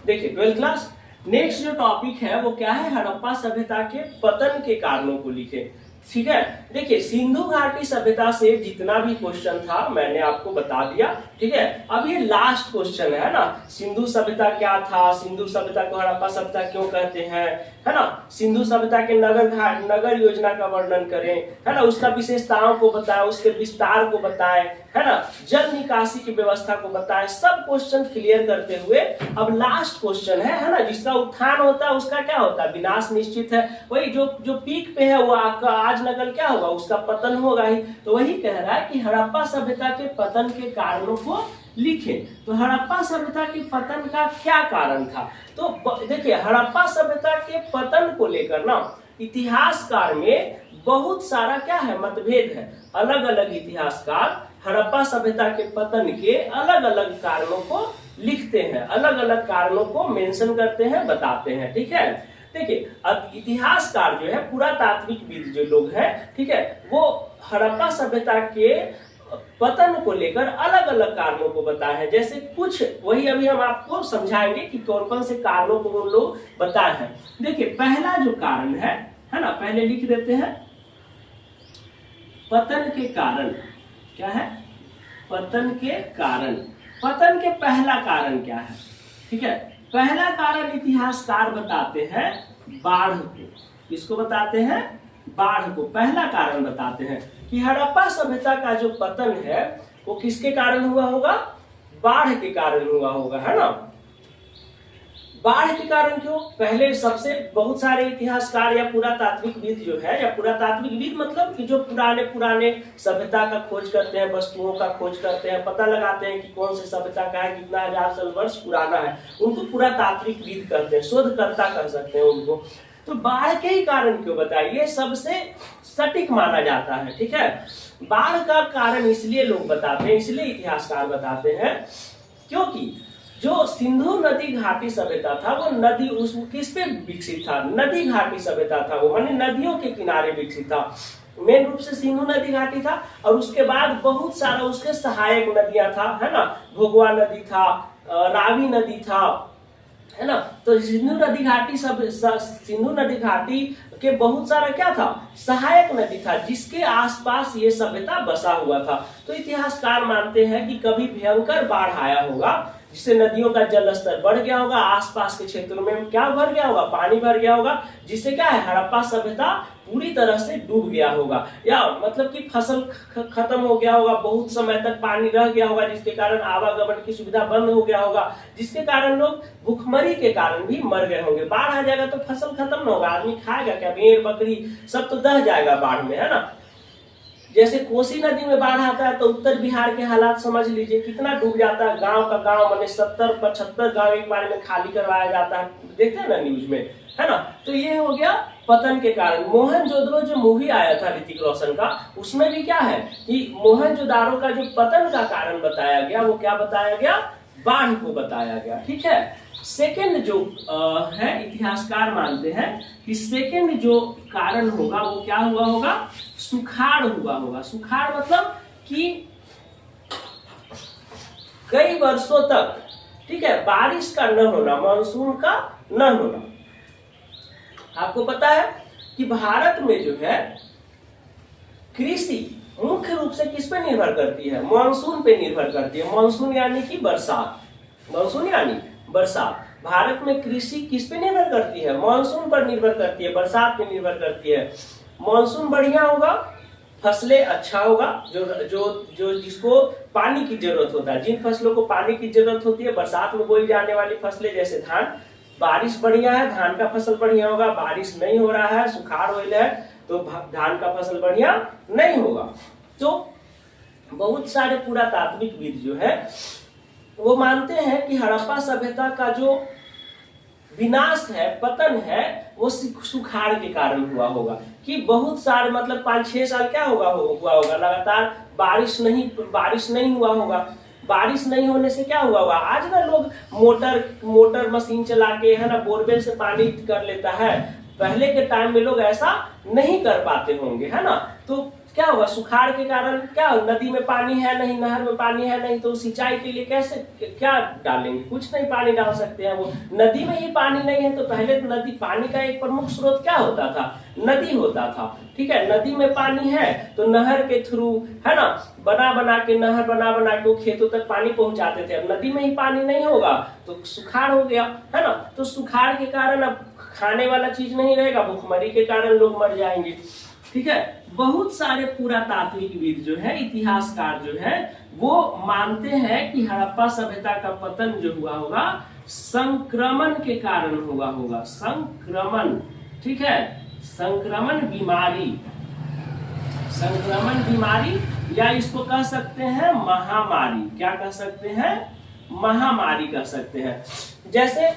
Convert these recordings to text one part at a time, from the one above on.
देखिए 12th class, next जो topic है वो क्या है, हड़प्पा सभ्यता के पतन के कारणों को लिखे। ठीक है, देखिए सिंधु घाटी सभ्यता से जितना भी क्वेश्चन था मैंने आपको बता दिया। ठीक है, अब ये लास्ट क्वेश्चन है ना, सिंधु सभ्यता क्या था, सिंधु सभ्यता को हड़प्पा सभ्यता क्यों कहते हैं, है ना, सिंधु सभ्यता के नगर योजना का वर्णन करें, है ना, उसका विशेषताओं को बताएं, उसके विस्तार को बताएं, है ना, जल निकासी की व्यवस्था को बताएं। सब क्वेश्चन क्लियर करते हुए अब लास्ट क्वेश्चन है ना, जिसका उत्थान होता है उसका क्या होता है, विनाश निश्चित है। वही जो पीक पे है वो आपका आज नकल क्या होगा, उसका पतन होगा ही। तो वही कह रहा है कि हड़प्पा सभ्यता के पतन के कारणों को लिखें। तो हड़प्पा सभ्यता के पतन का क्या कारण था, तो देखिए हड़प्पा सभ्यता के पतन को लेकर ना इतिहासकार में बहुत सारा क्या है, मतभेद है। अलग अलग इतिहासकार हड़प्पा सभ्यता के पतन के अलग अलग कारणों को लिखते हैं, अलग अलग कारणों को मेंशन करते हैं, बताते हैं। ठीक है, देखिए अब इतिहासकार जो है, पुरातात्विकविद जो लोग हैं, ठीक है, वो हड़प्पा सभ्यता के पतन को लेकर अलग अलग कारणों को बताए हैं। जैसे कुछ वही अभी हम आपको समझाएंगे कि कौन कौन से कारणों को वो लोग बताए हैं। देखिए पहला जो कारण है ना, पहले लिख देते हैं पतन के कारण। क्या है, पतन के कारण। पतन के पहला कारण क्या है, ठीक है, पहला कारण इतिहासकार बताते हैं बाढ़ को। किसको बताते हैं, बाढ़ को पहला कारण बताते हैं कि हड़प्पा सभ्यता का जो पतन है वो किसके कारण हुआ होगा, बाढ़ के कारण हुआ होगा, है ना। बाढ़ के कारण क्यों, पहले सबसे बहुत सारे इतिहासकार या पुरातात्विकविद जो है, या पुरातात्विकविद मतलब कि जो पुराने सभ्यता का खोज करते हैं, वस्तुओं का खोज करते हैं, पता लगाते हैं कि कौन सी सभ्यता का है, कितना हजार साल वर्ष पुराना है, उनको पुरातात्विकविद कहते हैं, शोधकर्ता कह सकते हैं उनको। तो बाढ़ के ही कारण क्यों बताइए, सबसे सटीक माना जाता है। ठीक है, बाढ़ का कारण इसलिए लोग बताते हैं, इसलिए इतिहासकार बताते हैं क्योंकि जो सिंधु नदी घाटी सभ्यता था वो नदी उस किस पे विकसित था, नदी घाटी सभ्यता था, वो माने नदियों के किनारे विकसित था। मेन रूप से सिंधु नदी घाटी था और उसके बाद बहुत सारा उसके सहायक नदियां था, है ना, भोगवा नदी था, रावी नदी था, है ना। तो सिंधु नदी घाटी सिंधु नदी घाटी के बहुत सारा क्या था, सहायक नदी था, जिसके आसपास ये सभ्यता बसा हुआ था। तो इतिहासकार मानते हैं कि कभी भयंकर बाढ़ आया होगा, जिससे नदियों का जल स्तर बढ़ गया होगा, आसपास के क्षेत्रों में क्या भर गया होगा, पानी भर गया होगा, जिससे क्या है, हड़प्पा सभ्यता पूरी तरह से डूब गया होगा, या मतलब कि फसल खत्म हो गया होगा, बहुत समय तक पानी रह गया होगा, जिसके कारण आवागमन की सुविधा बंद हो गया होगा, जिसके कारण लोग भूखमरी के कारण भी मर गए होंगे। बाढ़ आ जाएगा तो फसल खत्म न होगा, आदमी खाएगा क्या, भेड़ बकरी सब तो दह जाएगा बाढ़ में, है ना। जैसे कोसी नदी में बाढ़ आता है तो उत्तर बिहार के हालात समझ लीजिए, कितना डूब जाता है, गांव का गांव माने 70-75 गांव एक बार में खाली करवाया जाता है, देखते हैं ना न्यूज में, है ना। तो ये हो गया पतन के कारण। मोहनजोदड़ो जो मूवी आया था ऋतिक रोशन का, उसमें भी क्या है कि मोहनजोदारो का जो पतन का कारण बताया गया, वो क्या बताया गया, बाढ़ को बताया गया। ठीक है, सेकेंड जो है इतिहासकार मानते हैं कि सेकेंड जो कारण होगा वो क्या हुआ होगा, सुखाड़ हुआ होगा। सुखाड़ मतलब कि कई वर्षों तक, ठीक है, बारिश का न होना, मानसून का न होना। आपको पता है कि भारत में जो है कृषि मुख्य रूप से किस पे निर्भर करती है, मानसून पे निर्भर करती है। मानसून यानी कि बरसात, मानसून यानी बरसात। भारत में कृषि किस पे निर्भर करती है, मानसून पर निर्भर करती है, बरसात पे निर्भर करती है। मानसून बढ़िया होगा, फसलें अच्छा होगा, जो जिसको पानी की जरूरत होता है, जिन फसलों को पानी की जरूरत होती है, बरसात में बोई जाने वाली फसलें जैसे धान, बारिश बढ़िया है, धान का फसल बढ़िया होगा। बारिश नहीं हो रहा है, सुखाड़ हो रहा है, तो धान का फसल बढ़िया नहीं होगा। तो बहुत सारे पुरातात्विकविद जो है वो मानते हैं कि हड़प्पा सभ्यता का जो विनाश है, पतन है, वो सुखाड़ के कारण हुआ होगा। कि बहुत सारे मतलब 5-6 साल क्या हुआ होगा लगातार बारिश नहीं हुआ होगा। बारिश नहीं होने से क्या हुआ होगा, आज ना लोग मोटर मशीन चला के, है ना, बोरवेल से पानी कर लेता है। पहले के टाइम में लोग ऐसा नहीं कर पाते होंगे, है ना। तो क्या होगा, सुखाड़ के कारण क्या, नदी में पानी है नहीं, नहर में पानी है नहीं, तो सिंचाई के लिए कैसे क्या डालेंगे, कुछ नहीं पानी डाल सकते हैं। वो नदी में ही पानी नहीं है, तो पहले तो नदी पानी का एक प्रमुख स्रोत क्या होता था, नदी होता था। ठीक है, नदी में पानी है तो नहर के थ्रू, है ना, बना के नहर बना के वो खेतों तक पानी पहुंचाते थे। अब नदी में ही पानी नहीं होगा तो सुखाड़ हो गया, है ना, तो सुखाड़ के कारण अब खाने वाला चीज नहीं रहेगा, भूखमरी के कारण लोग मर जाएंगे। ठीक है, बहुत सारे पुरातात्विकविद जो है, इतिहासकार जो है, वो मानते हैं कि हड़प्पा सभ्यता का पतन जो हुआ होगा संक्रमण के कारण हुआ होगा, संक्रमण। ठीक है, संक्रमण बीमारी या इसको कह सकते हैं महामारी। क्या कह सकते हैं, महामारी कह सकते हैं। जैसे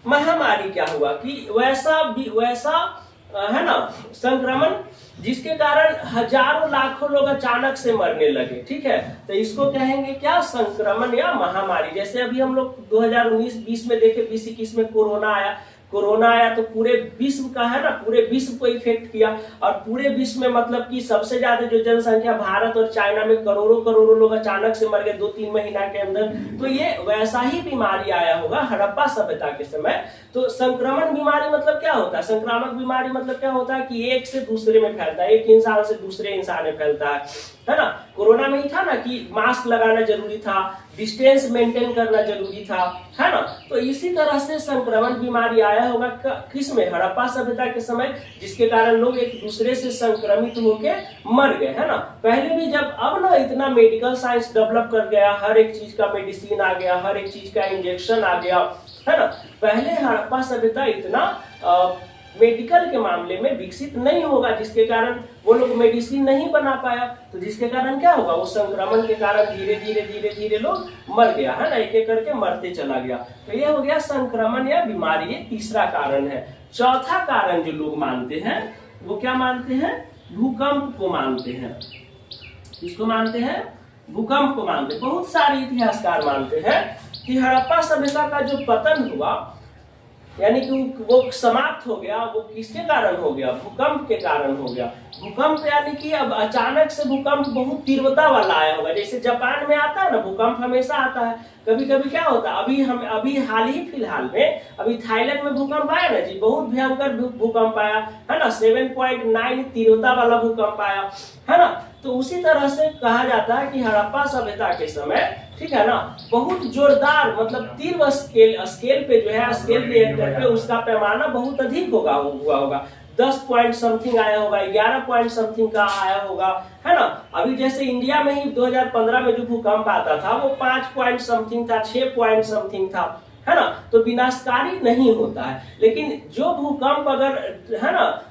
महामारी क्या हुआ कि वैसा है ना संक्रमण जिसके कारण हजारों लाखों लोग अचानक से मरने लगे। ठीक है, तो इसको कहेंगे क्या, संक्रमण या महामारी। जैसे अभी हम लोग 2019-20 में देखे, 2021 में कोरोना आया तो पूरे विश्व का, है ना, पूरे विश्व को इफेक्ट किया। और पूरे विश्व में मतलब कि सबसे ज्यादा जो जनसंख्या भारत और चाइना में करोड़ों लोग अचानक से मर गए 2-3 महीना के अंदर। तो ये वैसा ही बीमारी आया होगा हड़प्पा सभ्यता के समय। तो संक्रमण बीमारी मतलब क्या होता है, संक्रामक बीमारी मतलब क्या होता है कि एक से दूसरे में फैलता है, एक इंसान से दूसरे इंसान में फैलता है ना। कोरोना में ही था ना कि मास्क लगाना जरूरी था, डिस्टेंस मेंटेन करना जरूरी था, है ना। तो इसी तरह से संक्रमण बीमारी आया होगा किस में, हड़प्पा सभ्यता के समय, जिसके कारण लोग एक दूसरे से संक्रमित होके मर गए, है ना। पहले भी जब, अब ना इतना मेडिकल साइंस डेवलप कर गया, हर एक चीज का मेडिसिन आ गया, हर एक चीज का इंजेक्शन आ गया, है ना। पहले हड़प्पा सभ्यता इतना मेडिकल के मामले में विकसित नहीं होगा, जिसके कारण वो लोग मेडिसिन नहीं बना पाया। तो जिसके कारण क्या होगा, वो संक्रमण के कारण धीरे लोग मर गया, है ना, एक एक करके मरते चला गया। तो ये हो गया संक्रमण या बीमारी, ये तीसरा कारण है। चौथा कारण जो लोग मानते हैं वो क्या मानते हैं, भूकंप को मानते हैं। किसको मानते हैं, भूकंप को मानते हैं। बहुत सारे इतिहासकार मानते हैं कि हड़प्पा सभ्यता का जो पतन हुआ, यानी कि वो समाप्त हो गया, वो किसके कारण हो गया, भूकंप के कारण हो गया। भूकंप यानी कि अब अचानक से भूकंप बहुत तीव्रता वाला आया होगा। जैसे जापान में आता है ना भूकंप, हमेशा आता है। कभी कभी क्या होता है, अभी हाल ही फिलहाल में अभी थाईलैंड में भूकंप आया ना जी, बहुत भयंकर भूकंप आया, है ना, 7.9 तीव्रता वाला भूकंप आया, है ना। तो उसी तरह से कहा जाता है कि हड़प्पा सभ्यता के समय, ठीक है ना, बहुत जोरदार, मतलब तीव्र स्केल पे जो है, स्केल रिएक्टर पे उसका पैमाना बहुत अधिक हुआ होगा। 10 पॉइंट समथिंग आया होगा, 11 पॉइंट समथिंग का आया होगा, है ना। अभी जैसे इंडिया में ही 2015 में जो भूकंप आता था वो 5 पॉइंट समथिंग था, 6 पॉइंट समथिंग था, है ना। तो विनाशकारी नहीं होता है। लेकिन जो भूकंप अगर, है ना,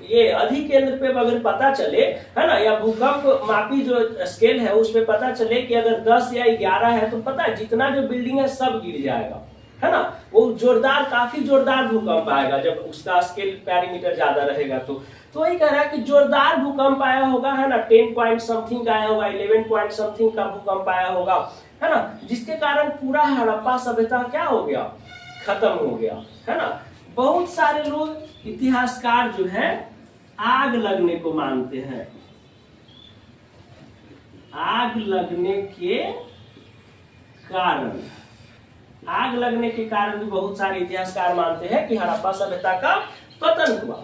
ये अधिकेंद्र पे अगर पता चले, है ना, या भूकंप मापी जो स्केल है उस पे पता चले कि अगर 10 या 11 है, तो पता है जितना जो बिल्डिंग है सब गिर जाएगा, है ना। वो जोरदार, काफी जोरदार भूकंप आएगा जब उसका स्केल पैरामीटर ज्यादा रहेगा। तो वही कह रहा है कि जोरदार भूकंप आया होगा, है ना, 10 पॉइंट समथिंग का आया होगा, 11 पॉइंट समथिंग का भूकंप आया होगा, है ना, जिसके कारण पूरा हड़प्पा सभ्यता क्या हो गया, खत्म हो गया, है ना। बहुत सारे लोग इतिहासकार जो है आग लगने को मानते हैं। आग लगने के कारण, आग लगने के कारण भी बहुत सारे इतिहासकार मानते हैं कि हड़प्पा सभ्यता का पतन हुआ।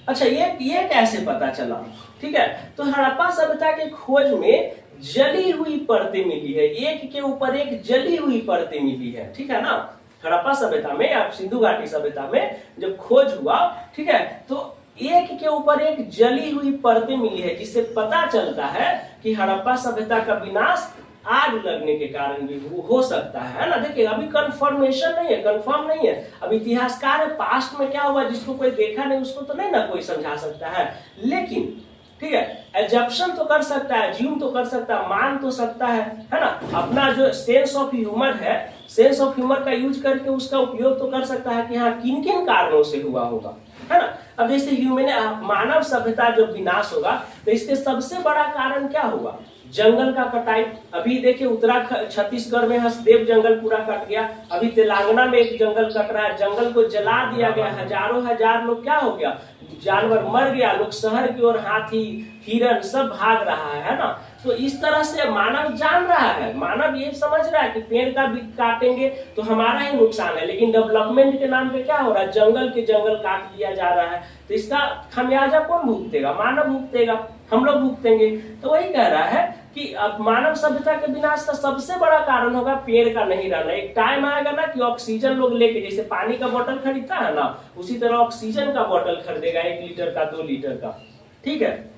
अच्छा, ये कैसे पता चला, ठीक है। तो हड़प्पा सभ्यता के खोज में जली हुई परतें मिली है, एक के ऊपर एक जली हुई परतें मिली है, ठीक है ना। हड़प्पा सभ्यता में या सिंधु घाटी सभ्यता में जब खोज हुआ, ठीक है, तो एक के ऊपर एक जली हुई परतें मिली है, जिससे पता चलता है कि हड़प्पा सभ्यता का विनाश आग लगने के कारण भी हो सकता है ना। देखिए अभी कंफर्मेशन नहीं है, कंफर्म नहीं है। अब इतिहासकार पास्ट में क्या हुआ जिसको कोई देखा नहीं, उसको तो नहीं ना कोई समझा सकता है। लेकिन ठीक है, एजम्पशन तो कर सकता है, ज्यूम तो कर सकता है, मान तो सकता है ना। अपना जो सेंस ऑफ ह्यूमर है, सेंस ऑफ ह्यूमर का यूज करके उसका उपयोग तो कर सकता है कि हाँ किन किन कारणों से हुआ होगा, है ना। अब जैसे मानव सभ्यता जब विनाश होगा तो इसके सबसे बड़ा कारण क्या होगा, जंगल का कटाई, अभी देखिए उत्तराखंड छत्तीसगढ़ में हसदेव जंगल पूरा कट गया, अभी तेलंगाना में एक जंगल कट रहा है, जंगल को जला दिया गया, हजारों हजार लोग क्या हो गया, जानवर मर गया, लोग शहर की ओर हाथी हिरन सब भाग रहा है ना। तो इस तरह से मानव जान रहा है, मानव ये समझ रहा है कि पेड़ का भी काटेंगे तो हमारा ही नुकसान है, लेकिन डेवलपमेंट के नाम पे क्या हो रहा है, जंगल के जंगल काट दिया जा रहा है। तो इसका खामियाजा कौन भुगतेगा, मानव भुगतेगा, हम लोग भुगतेंगे। तो वही कह रहा है कि अब मानव सभ्यता के विनाश का सबसे बड़ा कारण होगा पेड़ का नहीं रहना। एक टाइम आएगा ना कि ऑक्सीजन लोग लेके, जैसे पानी का बोतल खरीदता है ना, उसी तरह ऑक्सीजन का बोतल खरीदेगा 1 लीटर का 2 लीटर का, ठीक है।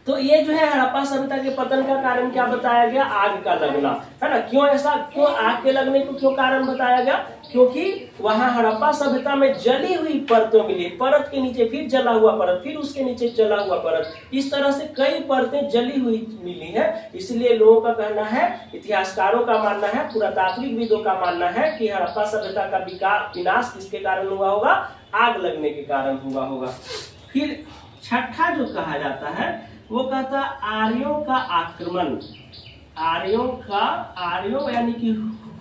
तो ये जो है हड़प्पा सभ्यता के पतन का कारण क्या बताया गया, आग का लगना, है ना। क्यों ऐसा, क्यों आग के लगने को क्यों कारण बताया गया, क्योंकि वहां हड़प्पा सभ्यता में जली हुई परतों मिली, परत के नीचे फिर जला हुआ परत, फिर उसके नीचे जला हुआ परत, इस तरह से कई परतें जली हुई मिली है। इसलिए लोगों का कहना है, इतिहासकारों का मानना है, पुरातात्विकविदों का मानना है कि हड़प्पा सभ्यता का विनाश किसके कारण हुआ होगा, आग लगने के कारण हुआ होगा। फिर छठा जो कहा जाता है वो कहता आर्यों का आक्रमण, आर्यों यानी कि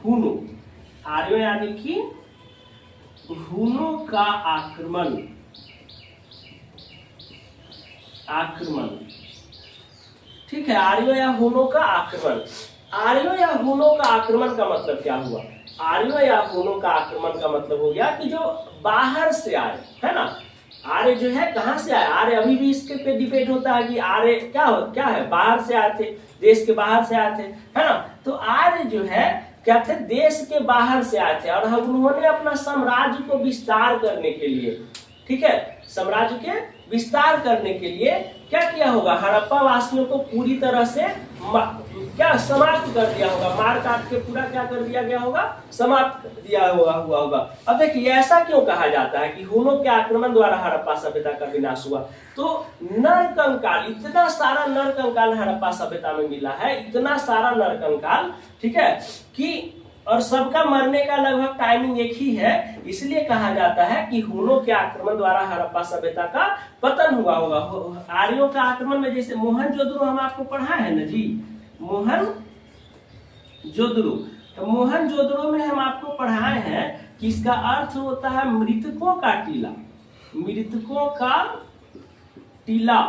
हुनो, आर्यों यानी कि हुनो का आक्रमण, ठीक है, आर्यों या हुनो का आक्रमण। आर्यों या हुनो का आक्रमण का मतलब क्या हुआ, आर्यों या हुनो का आक्रमण का मतलब हो गया कि जो बाहर से आए, है ना। आर्य जो है कहां से आए, आर्य अभी भी इसके पे डिबेट होता है कि आर्य क्या है, बाहर से आए थे, देश के बाहर से आए थे, है ना। तो आर्य जो है क्या थे, देश के बाहर से आए थे, और उन्होंने अपना साम्राज्य को विस्तार करने के लिए, ठीक है, साम्राज्य के विस्तार करने के लिए क्या किया होगा, हड़प्पा वासियों को पूरी तरह से क्या समाप्त कर दिया होगा, मार काट के पूरा क्या कर दिया गया होगा, समाप्त दिया हुआ होगा। अब देखिए ऐसा क्यों कहा जाता है कि हुनों के आक्रमण द्वारा हड़प्पा सभ्यता का विनाश हुआ। तो नरकंकाल, इतना सारा नरकंकाल हड़प्पा सभ्यता में मिला है, इतना सारा नरकंकाल, ठीक है, कि और सबका मरने का लगभग टाइमिंग एक ही है, इसलिए कहा जाता है कि हुनों के आक्रमण द्वारा हड़प्पा सभ्यता का पतन हुआ होगा। आर्यों का आक्रमण में जैसे मोहनजोदड़ो हम आपको पढ़ाए हैं ना जी, मोहनजोदड़ो, तो मोहनजोदड़ो में हम आपको पढ़ाए हैं कि इसका अर्थ होता है मृतकों का टीला, मृतकों का टीला,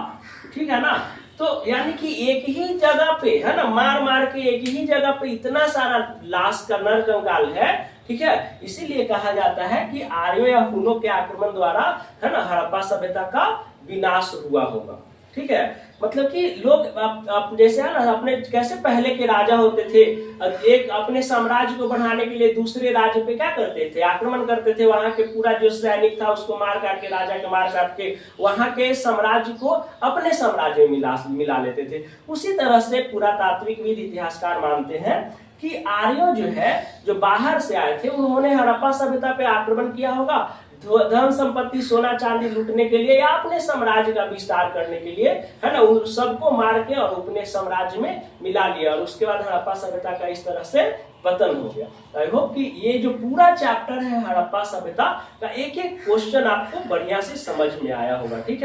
ठीक है ना। तो यानी कि एक ही जगह पे, है ना, मार मार के एक ही जगह पे इतना सारा लाश का नरकंकाल है, ठीक है। इसीलिए कहा जाता है कि आर्यों या हुनों के आक्रमण द्वारा, है ना, हड़प्पा सभ्यता का विनाश हुआ होगा, ठीक है। मतलब कि लोग जैसे है ना, अपने कैसे पहले के राजा होते थे, एक अपने साम्राज्य को बढ़ाने के लिए दूसरे राज्य पे क्या करते थे, आक्रमण करते थे, वहां के पूरा जो सैनिक था उसको मार काट के, राजा के मार काट के वहां के साम्राज्य को अपने साम्राज्य में मिला लेते थे। उसी तरह से पुरातात्विकविद इतिहासकार मानते हैं कि आर्यों जो है, जो बाहर से आए थे, उन्होंने हड़प्पा सभ्यता पे आक्रमण किया होगा, धन संपत्ति सोना चांदी लूटने के लिए या अपने साम्राज्य का विस्तार करने के लिए, है ना, उन सबको मार के और अपने साम्राज्य में मिला लिया, और उसके बाद हड़प्पा सभ्यता का इस तरह से पतन हो गया। आई होप कि ये जो पूरा चैप्टर है हड़प्पा सभ्यता का, एक एक क्वेश्चन आपको बढ़िया से समझ में आया होगा, ठीक है।